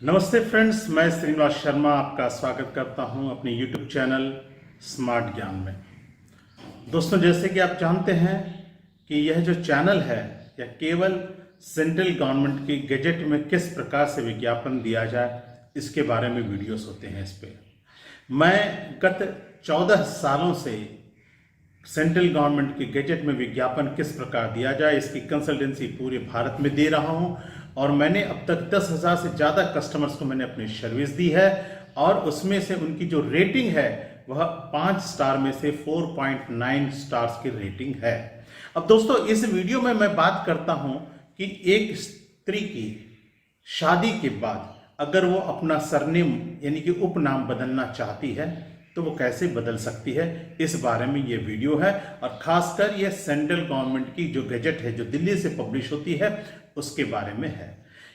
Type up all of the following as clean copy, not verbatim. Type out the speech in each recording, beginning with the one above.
नमस्ते फ्रेंड्स, मैं श्रीनिवास शर्मा आपका स्वागत करता हूं अपने YouTube चैनल स्मार्ट ज्ञान में। दोस्तों, जैसे कि आप जानते हैं कि यह जो चैनल है यह केवल सेंट्रल गवर्नमेंट की गैजेट में किस प्रकार से विज्ञापन दिया जाए इसके बारे में वीडियोस होते हैं। इस पे मैं गत 14 सालों से सेंट्रल गवर्नमेंट की गैजेट में विज्ञापन किस प्रकार दिया जाए इसकी कंसल्टेंसी पूरे भारत में दे रहा हूं और मैंने अब तक 10,000 से ज़्यादा कस्टमर्स को मैंने अपनी सर्विस दी है और उसमें से उनकी जो रेटिंग है वह 5 स्टार में से 4.9 स्टार्स की रेटिंग है। अब दोस्तों, इस वीडियो में मैं बात करता हूं कि एक स्त्री की शादी के बाद अगर वो अपना सरनेम यानी कि उपनाम बदलना चाहती है तो वो कैसे बदल सकती है, इस बारे में ये वीडियो है। और खासकर ये सेंट्रल गवर्नमेंट की जो गैजेट है जो दिल्ली से पब्लिश होती है उसके बारे में है।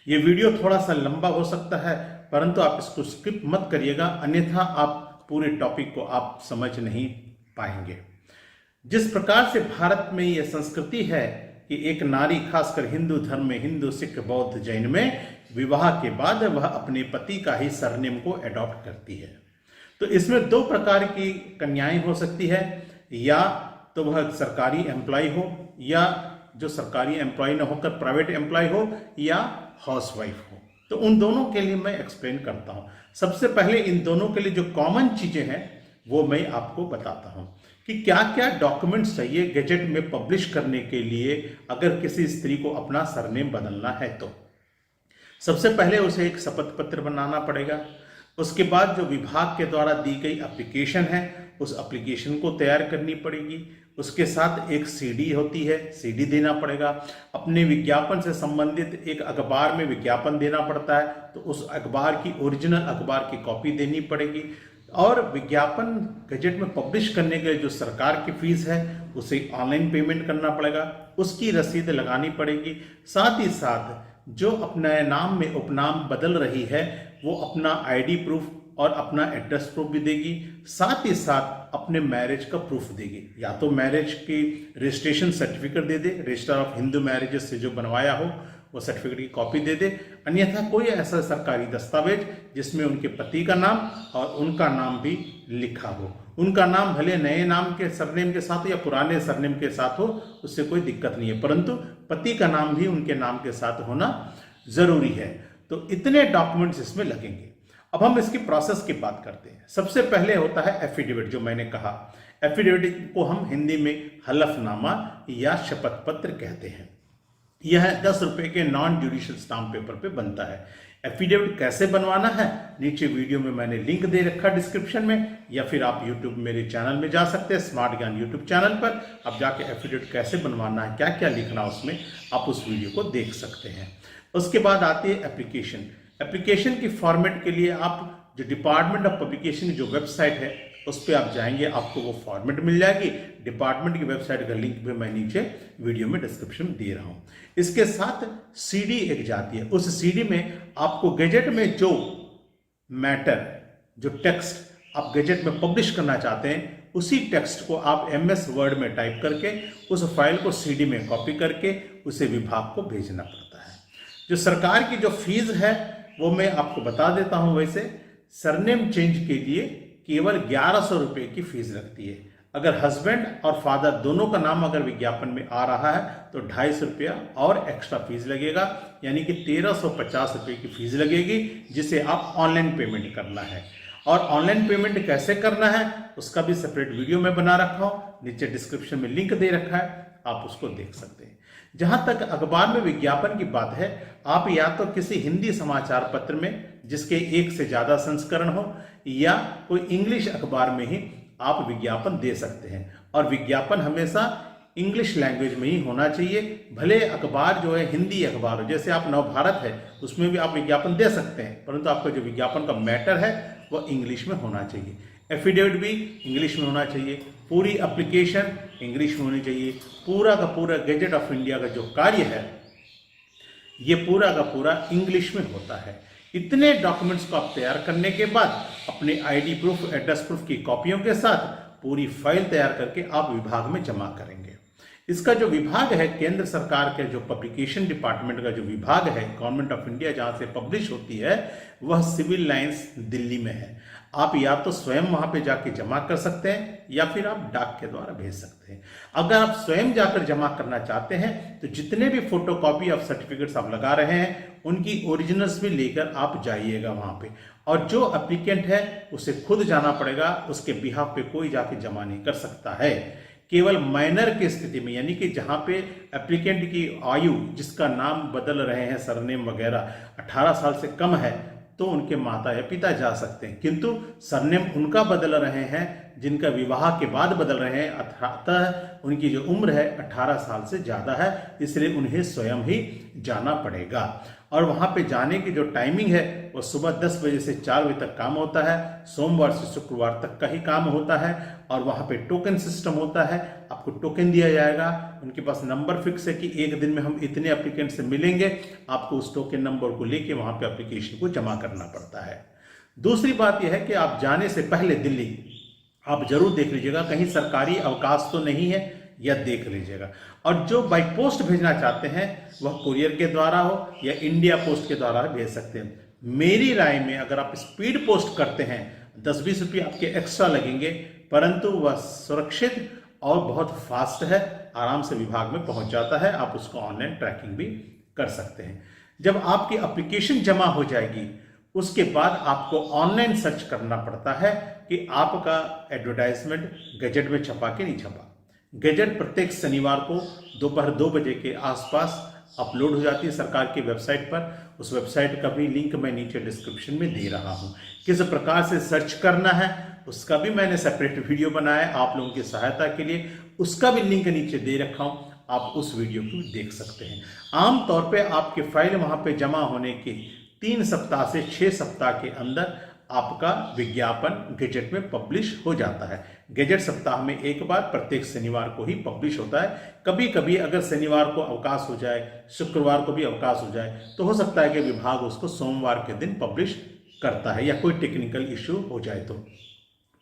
ये वीडियो थोड़ा सा लंबा हो सकता है परंतु आप इसको स्किप मत करिएगा, अन्यथा आप पूरे टॉपिक को आप समझ नहीं पाएंगे। जिस प्रकार से भारत में यह संस्कृति है कि एक नारी खासकर हिंदू धर्म में, हिंदू सिख बौद्ध जैन में विवाह के बाद वह अपने पति का ही सरनेम को अडॉप्ट करती है। तो इसमें दो प्रकार की कन्याएं हो सकती है, या तो वह सरकारी एम्प्लॉय हो या जो सरकारी एम्प्लॉय न होकर प्राइवेट एम्प्लॉय हो या हाउसवाइफ हो। तो उन दोनों के लिए मैं एक्सप्लेन करता हूं। सबसे पहले इन दोनों के लिए जो कॉमन चीजें हैं वो मैं आपको बताता हूं कि क्या क्या डॉक्यूमेंट्स चाहिए गैजेट में पब्लिश करने के लिए अगर किसी स्त्री को अपना सरनेम बदलना है। तो सबसे पहले उसे एक शपथ पत्र बनाना पड़ेगा। उसके बाद जो विभाग के द्वारा दी गई एप्लीकेशन है उस एप्लीकेशन को तैयार करनी पड़ेगी। उसके साथ एक सीडी होती है, सीडी देना पड़ेगा। अपने विज्ञापन से संबंधित एक अखबार में विज्ञापन देना पड़ता है तो उस अखबार की ओरिजिनल अखबार की कॉपी देनी पड़ेगी। और विज्ञापन गैजेट में पब्लिश करने के लिए जो सरकार की फीस है उसे ऑनलाइन पेमेंट करना पड़ेगा, उसकी रसीद लगानी पड़ेगी। साथ ही साथ जो अपने नाम में उपनाम बदल रही है वो अपना आईडी प्रूफ और अपना एड्रेस प्रूफ भी देगी। साथ ही साथ अपने मैरिज का प्रूफ देगी, या तो मैरिज की registration certificate they they, register of Hindu marriages से जो बनवाया हो वो सर्टिफिकेट की कॉपी दे दे, अन्यथा कोई ऐसा सरकारी दस्तावेज जिसमें उनके पति का नाम और उनका नाम भी लिखा हो। उनका नाम भले नए नाम के सरनेम के साथ हो या पुराने सरनेम के साथ हो, उससे कोई दिक्कत नहीं है, परंतु पति का नाम भी उनके नाम के साथ होना जरूरी है। तो इतने डॉक्यूमेंट्स इसमें लगेंगे। अब हम इसकी प्रोसेस की बात करते हैं। सबसे पहले होता है एफिडेविट, जो मैंने कहा। एफिडेविट को हम हिंदी में हलफनामा या शपथ पत्र कहते हैं। यह 10 रुपए के नॉन जुडिशियल स्टाम्प पेपर पे बनता है। एफिडेविट कैसे बनवाना है नीचे वीडियो में मैंने लिंक दे रखा डिस्क्रिप्शन में, या फिर आप यूट्यूब मेरे चैनल में जा सकते हैं, स्मार्ट ज्ञान यूट्यूब चैनल पर। आप जाके एफिडेविट कैसे बनवाना है, क्या क्या लिखना उसमें, आप उस वीडियो को देख सकते हैं। उसके बाद आती है एप्लीकेशन। एप्लीकेशन की फॉर्मेट के लिए आप जो डिपार्टमेंट ऑफ पब्लिकेशन की जो वेबसाइट है उस पर आप जाएंगे, आपको वो फॉर्मेट मिल जाएगी। डिपार्टमेंट की वेबसाइट का लिंक भी मैं नीचे वीडियो में डिस्क्रिप्शन में दे रहा हूं। इसके साथ सीडी एक जाती है। उस सीडी में आपको गैजेट में जो मैटर, जो टेक्स्ट आप गैजेट में पब्लिश करना चाहते हैं उसी टेक्स्ट को आप MS वर्ड में टाइप करके उस फाइल को सीडी में कॉपी करके उसे विभाग को भेजना पड़ता है। जो सरकार की जो फीस है वो मैं आपको बता देता हूं। वैसे सरनेम चेंज के लिए केवल 1100 रुपए की फीस लगती है। अगर हस्बैंड और फादर दोनों का नाम अगर विज्ञापन में आ रहा है तो 250 रुपया और एक्स्ट्रा फीस लगेगा, यानी कि 1350 रुपये की फीस लगेगी, जिसे आप ऑनलाइन पेमेंट करना है। और ऑनलाइन पेमेंट कैसे करना है उसका भी सेपरेट वीडियो में बना रखा हूं, नीचे डिस्क्रिप्शन में लिंक दे रखा है, आप उसको देख सकते हैं। जहां तक अखबार में विज्ञापन की बात है, आप या तो किसी हिंदी समाचार पत्र में जिसके एक से ज्यादा संस्करण हो या कोई इंग्लिश अखबार में ही आप विज्ञापन दे सकते हैं। और विज्ञापन हमेशा इंग्लिश लैंग्वेज में ही होना चाहिए। भले अखबार जो है हिंदी अखबार हो, जैसे आप नवभारत है उसमें भी आप विज्ञापन दे सकते हैं, परंतु आपका जो विज्ञापन का मैटर है वह इंग्लिश में होना चाहिए। एफिडेविट भी इंग्लिश में होना चाहिए, पूरी एप्लीकेशन इंग्लिश में होनी चाहिए। पूरा का पूरा गैजेट ऑफ इंडिया का जो कार्य है ये पूरा का पूरा इंग्लिश में होता है। इतने डॉक्यूमेंट्स को आप तैयार करने के बाद अपने आईडी प्रूफ, एड्रेस प्रूफ की कॉपियों के साथ पूरी फाइल तैयार करके आप विभाग में जमा करेंगे। इसका जो विभाग है, केंद्र सरकार के जो पब्लिकेशन डिपार्टमेंट का जो विभाग है गवर्नमेंट ऑफ इंडिया, जहां से पब्लिश होती है, वह सिविल लाइंस दिल्ली में है। आप या तो स्वयं वहां पे जाके जमा कर सकते हैं या फिर आप डाक के द्वारा भेज सकते हैं। अगर आप स्वयं जाकर जमा करना चाहते हैं तो जितने भी फोटोकॉपी ऑफ सर्टिफिकेट्स आप लगा रहे हैं उनकी ओरिजिनल्स भी लेकर आप जाइएगा वहां पे, और जो एप्लीकेंट है उसे खुद जाना पड़ेगा, उसके बिहाफ पे कोई जाके जमा नहीं कर सकता है। केवल माइनर की स्थिति में, यानी कि जहां पे एप्लीकेंट की आयु, जिसका नाम बदल रहे हैं, सरनेम वगैरह 18 साल से कम है, तो उनके माता या पिता जा सकते हैं, किंतु सरनेम उनका बदल रहे हैं जिनका विवाह के बाद बदल रहे हैं, अतः उनकी जो उम्र है 18 साल से ज्यादा है, इसलिए उन्हें स्वयं ही जाना पड़ेगा। और वहां पे जाने की जो टाइमिंग है वो सुबह 10 बजे से 4 बजे तक काम होता है, सोमवार से शुक्रवार तक का ही काम होता है। और वहां पे टोकन सिस्टम होता है, आपको टोकन दिया जाएगा, उनके पास नंबर फिक्स है कि एक दिन में हम इतने एप्लीकेंट से मिलेंगे, आपको उस टोकन नंबर को लेके वहां पे एप्लीकेशन को जमा करना पड़ता है। दूसरी बात यह है कि आप जाने से पहले दिल्ली आप जरूर देख लीजिएगा कहीं सरकारी अवकाश तो नहीं है, यह देख लीजिएगा। और जो बाई पोस्ट भेजना चाहते हैं वह कुरियर के द्वारा हो या इंडिया पोस्ट के द्वारा भेज सकते हैं। मेरी राय में अगर आप स्पीड पोस्ट करते हैं 10-20 रुपये आपके एक्स्ट्रा लगेंगे, परंतु वह सुरक्षित और बहुत फास्ट है, आराम से विभाग में पहुंच जाता है, आप उसको ऑनलाइन ट्रैकिंग भी कर सकते हैं। जब आपकी एप्लीकेशन जमा हो जाएगी उसके बाद आपको ऑनलाइन सर्च करना पड़ता है कि आपका एडवर्टाइजमेंट गजट में छपा कि नहीं छपा। गजट प्रत्येक शनिवार को दोपहर 2 बजे के आसपास अपलोड हो जाती है सरकार की वेबसाइट पर। उस वेबसाइट का भी लिंक मैं नीचे डिस्क्रिप्शन में दे रहा हूं। किस प्रकार से सर्च करना है उसका भी मैंने सेपरेट वीडियो बनाया है आप लोगों की सहायता के लिए, उसका भी लिंक नीचे दे रखा हूं, आप उस वीडियो को देख सकते हैं। आमतौर पर आपके फाइल वहां पे जमा होने के 3 सप्ताह से 6 सप्ताह के अंदर आपका विज्ञापन गजट में पब्लिश हो जाता है। गजट सप्ताह में एक बार प्रत्येक शनिवार को ही पब्लिश होता है। कभी कभी अगर शनिवार को अवकाश हो जाए, शुक्रवार को भी अवकाश हो जाए, तो हो सकता है कि विभाग उसको सोमवार के दिन पब्लिश करता है या कोई टेक्निकल इश्यू हो जाए तो।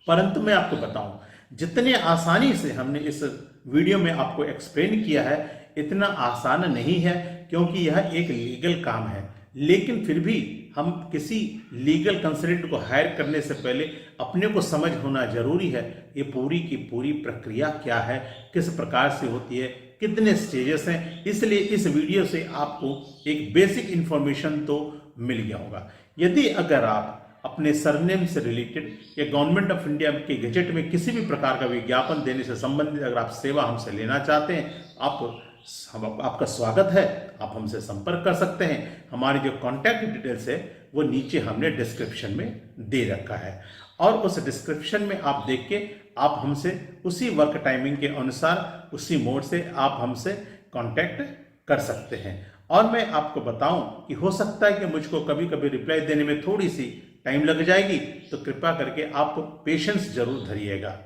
परंतु मैं आपको बताऊं, जितने आसानी से हमने इस वीडियो में आपको एक्सप्लेन किया है इतना आसान नहीं है, क्योंकि यह एक लीगल काम है। लेकिन फिर भी हम किसी लीगल कंसल्टेंट को हायर करने से पहले अपने को समझ होना जरूरी है, ये पूरी की पूरी प्रक्रिया क्या है, किस प्रकार से होती है, कितने स्टेजेस हैं। इसलिए इस वीडियो से आपको एक बेसिक इंफॉर्मेशन तो मिल गया होगा। यदि अगर आप अपने सरनेम से रिलेटेड या गवर्नमेंट ऑफ इंडिया के गजट में किसी भी प्रकार का विज्ञापन देने से संबंधित अगर आप सेवा हमसे लेना चाहते हैं, आपका स्वागत है, आप हमसे संपर्क कर सकते हैं। हमारी जो कॉन्टैक्ट डिटेल्स है वो नीचे हमने डिस्क्रिप्शन में दे रखा है, और उस डिस्क्रिप्शन में आप देख के आप हमसे उसी वर्क टाइमिंग के अनुसार उसी मोड से आप हमसे कांटेक्ट कर सकते हैं। और मैं आपको बताऊं कि हो सकता है कि मुझको कभी कभी रिप्लाई देने में थोड़ी सी टाइम लग जाएगी, तो कृपया करके आप पेशेंस जरूर धरिएगा।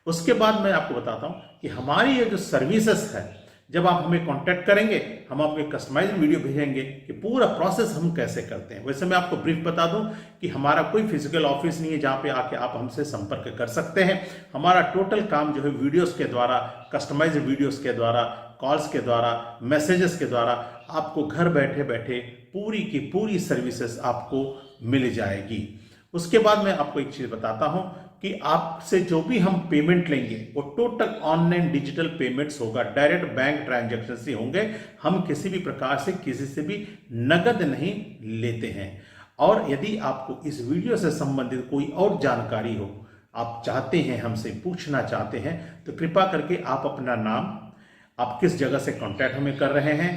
उसके बाद मैं आपको बताता हूं कि हमारी ये जो सर्विसेज है, जब आप हमें कांटेक्ट करेंगे हम आपको एक कस्टमाइज्ड वीडियो भेजेंगे कि पूरा प्रोसेस हम कैसे करते हैं। वैसे मैं आपको ब्रीफ बता दूं कि हमारा कोई फिजिकल ऑफिस नहीं है जहां पे आके आप हमसे संपर्क कर सकते हैं। हमारा टोटल काम जो है वीडियोस के द्वारा, कस्टमाइज्ड वीडियोस के द्वारा, कॉल्स के द्वारा, मैसेजेस के द्वारा आपको घर बैठे बैठे पूरी की पूरी सर्विसेज आपको मिल जाएगी। उसके बाद मैं आपको एक चीज बताता हूं कि आपसे जो भी हम पेमेंट लेंगे वो टोटल ऑनलाइन डिजिटल पेमेंट्स होगा, डायरेक्ट बैंक ट्रांजैक्शन से होंगे। हम किसी भी प्रकार से किसी से भी नगद नहीं लेते हैं। और यदि आपको इस वीडियो से संबंधित कोई और जानकारी हो, आप चाहते हैं हमसे पूछना चाहते हैं, तो कृपया करके आप अपना नाम, आप किस जगह से कॉन्टैक्ट हमें कर रहे हैं,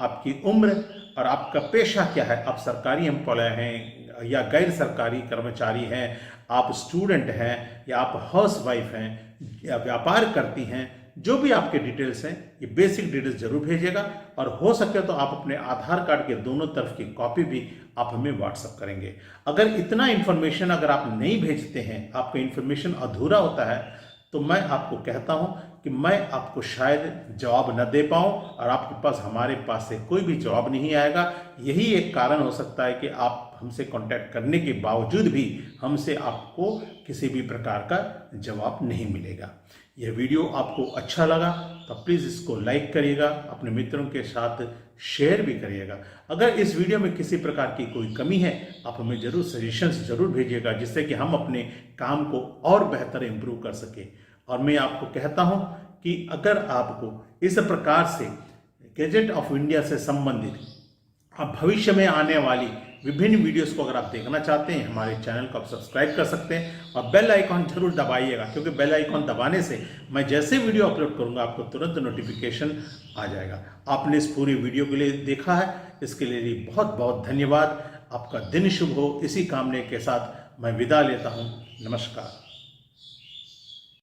आपकी उम्र और आपका पेशा क्या है, आप सरकारी एम्प्लॉय हैं या गैर सरकारी कर्मचारी हैं, आप स्टूडेंट हैं या आप हाउस वाइफ हैं या व्यापार करती हैं, जो भी आपके डिटेल्स हैं ये बेसिक डिटेल्स जरूर भेजिएगा। और हो सके तो आप अपने आधार कार्ड के दोनों तरफ की कॉपी भी आप हमें व्हाट्सएप करेंगे। अगर इतना इन्फॉर्मेशन अगर आप नहीं भेजते हैं, आपका इन्फॉर्मेशन अधूरा होता है, तो मैं आपको कहता हूं कि मैं आपको शायद जवाब न दे पाऊं और आपके पास हमारे पास से कोई भी जवाब नहीं आएगा। यही एक कारण हो सकता है कि आप हमसे कांटेक्ट करने के बावजूद भी हमसे आपको किसी भी प्रकार का जवाब नहीं मिलेगा। यह वीडियो आपको अच्छा लगा तो प्लीज़ इसको लाइक करिएगा, अपने मित्रों के साथ शेयर भी करिएगा। अगर इस वीडियो में किसी प्रकार की कोई कमी है आप हमें ज़रूर सजेशंस ज़रूर भेजिएगा, जिससे कि हम अपने काम को और बेहतर इम्प्रूव कर सकें। और मैं आपको कहता हूं कि अगर आपको इस प्रकार से गैजेट ऑफ इंडिया से संबंधित आप भविष्य में आने वाली विभिन्न वीडियोस को अगर आप देखना चाहते हैं, हमारे चैनल को आप सब्सक्राइब कर सकते हैं और बेल आइकॉन जरूर दबाइएगा, क्योंकि बेल आइकॉन दबाने से मैं जैसे वीडियो अपलोड करूंगा आपको तुरंत नोटिफिकेशन आ जाएगा। आपने इस पूरी वीडियो के लिए देखा है, इसके लिए बहुत बहुत धन्यवाद। आपका दिन शुभ हो, इसी कामने के साथ मैं विदा लेता हूँ। नमस्कार।